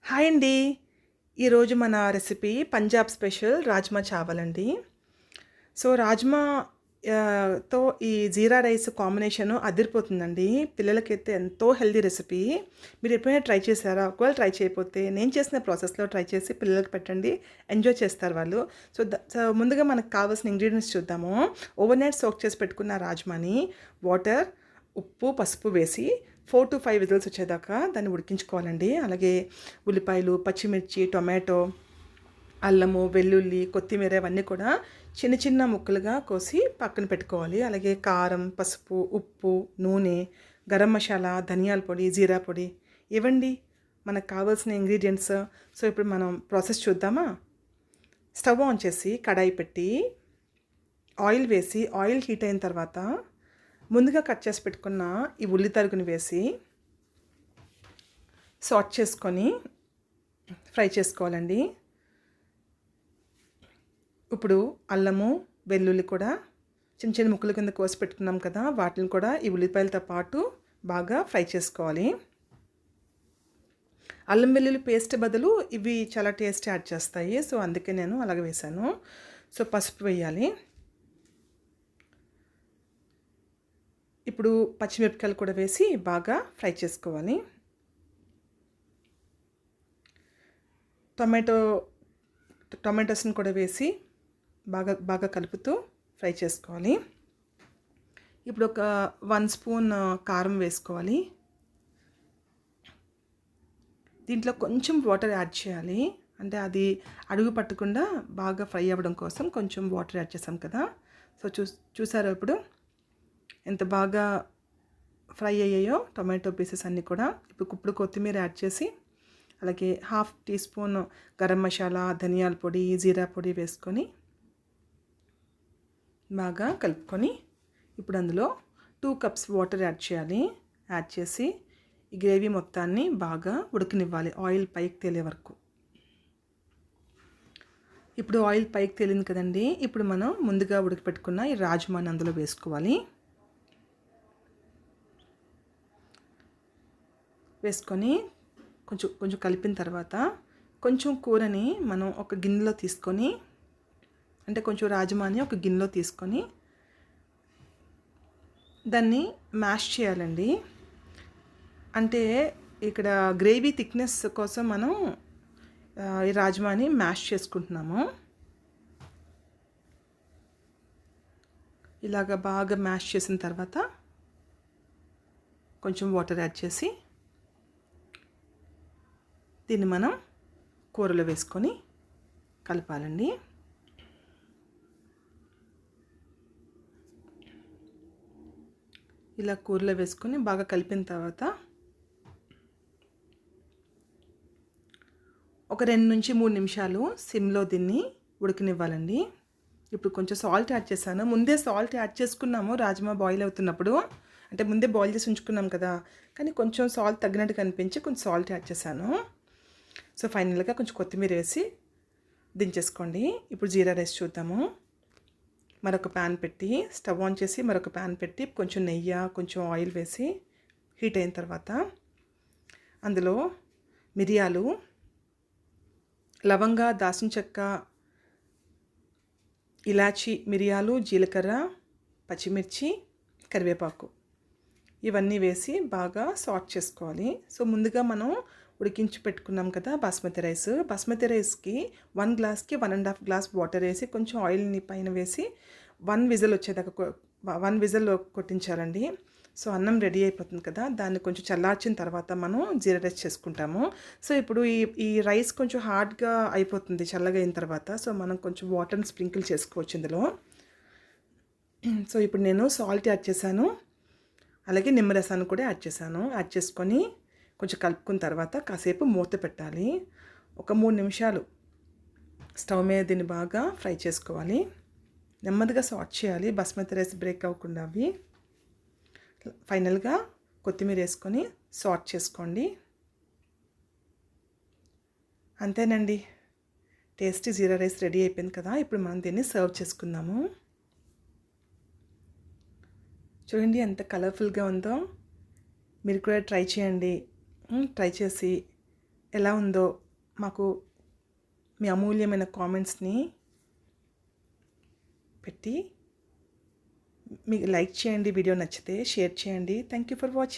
Hi అండి. ఈరోజు మన రెసిపీ పంజాబ్ స్పెషల్ రాజ్మా చావల్ అండి. సో, రాజ్మా తో ఈ జీరా రైస్ కాంబినేషను అదిరిపోతుందండి. పిల్లలకైతే ఎంతో హెల్తీ రెసిపీ. మీరు ఎప్పుడైనా ట్రై చేశారా? ఒకవేళ ట్రై చేయకపోతే నేను చేసిన ప్రాసెస్‌లో ట్రై చేసి పిల్లలకి పెట్టండి. ఎంజాయ్ చేస్తారు వాళ్ళు. సో, ముందుగా మనకు కావాల్సిన ఇంగ్రీడియెంట్స్ చూద్దాము. ఓవర్ నైట్ సోక్ చేసి పెట్టుకున్న రాజ్మాని వాటర్, ఉప్పు, పసుపు వేసి 4-5 విజిల్స్ వచ్చేదాకా దాన్ని ఉడికించుకోవాలండి. అలాగే ఉల్లిపాయలు, పచ్చిమిర్చి, టొమాటో, అల్లము, వెల్లుల్లి, కొత్తిమీర ఇవన్నీ కూడా చిన్న చిన్న ముక్కలుగా కోసి పక్కన పెట్టుకోవాలి. అలాగే కారం, పసుపు, ఉప్పు, నూనె, గరం మసాలా, ధనియాల పొడి, జీరా పొడి ఇవ్వండి మనకు కావాల్సిన ఇంగ్రీడియంట్స్. సో ఇప్పుడు మనం ప్రాసెస్ చూద్దామా? స్టవ్ ఆన్ చేసి కడాయి పెట్టి ఆయిల్ వేసి ఆయిల్ హీట్ అయిన తర్వాత ముందుగా కట్ చేసి పెట్టుకున్న ఈ ఉల్లి తరుగుని వేసి సాట్ చేసుకొని ఫ్రై చేసుకోవాలండి. ఇప్పుడు అల్లము, వెల్లుల్లి కూడా చిన్న చిన్న ముక్కల కింద కోసి పెట్టుకున్నాం కదా, వాటిని కూడా ఈ ఉల్లిపాయలతో పాటు బాగా ఫ్రై చేసుకోవాలి. అల్లం వెల్లుల్లి పేస్ట్ బదులు ఇవి చాలా టేస్ట్ యాడ్ చేస్తాయి. సో అందుకే నేను అలాగ వేశాను. సో పసుపు వేయాలి. ఇప్పుడు పచ్చిమిరపకాయలు కూడా వేసి బాగా ఫ్రై చేసుకోవాలి. టొమాటోస్ని కూడా వేసి బాగా కలుపుతూ ఫ్రై చేసుకోవాలి. ఇప్పుడు ఒక 1 స్పూన్ కారం వేసుకోవాలి. దీంట్లో కొంచెం వాటర్ యాడ్ చేయాలి. అంటే అది అడుగు పట్టకుండా బాగా ఫ్రై అవ్వడం కోసం కొంచెం వాటర్ యాడ్ చేసాం కదా. సో చూసారా ఇప్పుడు ఎంత బాగా ఫ్రై అయ్యాయో టొమాటో పీసెస్ అన్నీ కూడా. ఇప్పుడు కొత్తిమీర యాడ్ చేసి అలాగే 1/2 టీ స్పూన్ గరం మసాలా, ధనియాల పొడి, జీరా పొడి వేసుకొని బాగా కలుపుకొని ఇప్పుడు అందులో 2 కప్స్ వాటర్ యాడ్ చేయాలి. యాడ్ చేసి ఈ గ్రేవీ మొత్తాన్ని బాగా ఉడకనివ్వాలి ఆయిల్ పైకి తేలే వరకు. ఇప్పుడు ఆయిల్ పైకి తేలింది కదండి. ఇప్పుడు మనం ముందుగా ఉడకపెట్టుకున్న ఈ రాజ్మాని అందులో వేసుకోవాలి. వేసుకొని కొంచెం కలిపిన తర్వాత కొంచెం కూరని మనం ఒక గిన్నెలో తీసుకొని, అంటే కొంచెం రాజ్మాని ఒక గిన్నెలో తీసుకొని దాన్ని మ్యాష్ చేయాలండి. అంటే ఇక్కడ గ్రేవీ థిక్నెస్ కోసం మనం ఈ రాజ్మాని మ్యాష్ చేసుకుంటున్నాము. ఇలాగ బాగా మ్యాష్ చేసిన తర్వాత కొంచెం వాటర్ యాడ్ చేసి దీన్ని మనం కూరలో వేసుకొని కలపాలండి. ఇలా కూరలో వేసుకొని బాగా కలిపిన తర్వాత ఒక 2-3 నిమిషాలు సిమ్లో దీన్ని ఉడకనివ్వాలండి. ఇప్పుడు కొంచెం సాల్ట్ యాడ్ చేశాను. ముందే సాల్ట్ యాడ్ చేసుకున్నాము రాజ్మా బాయిల్ అవుతున్నప్పుడు, అంటే ముందే బాయిల్ చేసి ఉంచుకున్నాం కదా, కానీ కొంచెం సాల్ట్ తగ్గినట్టు కనిపించి కొంచెం సాల్ట్ యాడ్ చేశాను. సో ఫైనల్గా కొంచెం కొత్తిమీర వేసి దించేసుకోండి. ఇప్పుడు జీరా రైస్ చూద్దాము. మరొక ప్యాన్ పెట్టి స్టవ్ ఆన్ చేసి మరొక ప్యాన్ పెట్టి కొంచెం నెయ్యి, కొంచెం ఆయిల్ వేసి హీట్ అయిన తర్వాత అందులో మిరియాలు, లవంగా, దాల్చిన చెక్క, ఇలాచి, మిరియాలు, జీలకర్ర, పచ్చిమిర్చి, కరివేపాకు ఇవన్నీ వేసి బాగా సాట్ చేసుకోవాలి. సో ముందుగా మనం ఉడికించి పెట్టుకున్నాం కదా బాస్మతి రైస్కి 1 గ్లాస్కి 1.5 గ్లాస్ వాటర్ వేసి కొంచెం ఆయిల్ని పైన వేసి 1 విజిల్ వచ్చేదాకా 1 విజిల్ కొట్టించాలండి. సో అన్నం రెడీ అయిపోతుంది కదా, దాన్ని కొంచెం చల్లార్చిన తర్వాత మనం జీరా రైస్ చేసుకుంటాము. సో ఇప్పుడు ఈ రైస్ కొంచెం హార్డ్గా అయిపోతుంది చల్లగా అయిన తర్వాత. సో మనం కొంచెం వాటర్ని స్ప్రింకిల్ చేసుకోవచ్చు ఇందులో. సో ఇప్పుడు నేను సాల్ట్ యాడ్ చేశాను, అలాగే నిమ్మరసాన్ని కూడా యాడ్ చేశాను. యాడ్ చేసుకొని కొంచెం కలుపుకున్న తర్వాత కాసేపు మూత పెట్టాలి. ఒక 3 నిమిషాలు స్టవ్ మీద దీన్ని బాగా ఫ్రై చేసుకోవాలి. నెమ్మదిగా సాట్ చేయాలి, బాస్మతి రైస్ బ్రేక్ అవ్వకుండా అవి. ఫైనల్గా కొత్తిమీర వేసుకొని సాట్ చేసుకోండి. అంతేనండి, టేస్టీ జీరా రైస్ రెడీ అయిపోయింది కదా. ఇప్పుడు మనం దీన్ని సర్వ్ చేసుకుందాము. చూడండి ఎంత కలర్ఫుల్గా ఉందో. మీరు కూడా ట్రై చేయండి. ట్రై చేసి ఎలా ఉందో మాకు మీ అమూల్యమైన కామెంట్స్ని పెట్టి మీకు లైక్ చేయండి, వీడియో నచ్చితే షేర్ చేయండి. Thank you for watching.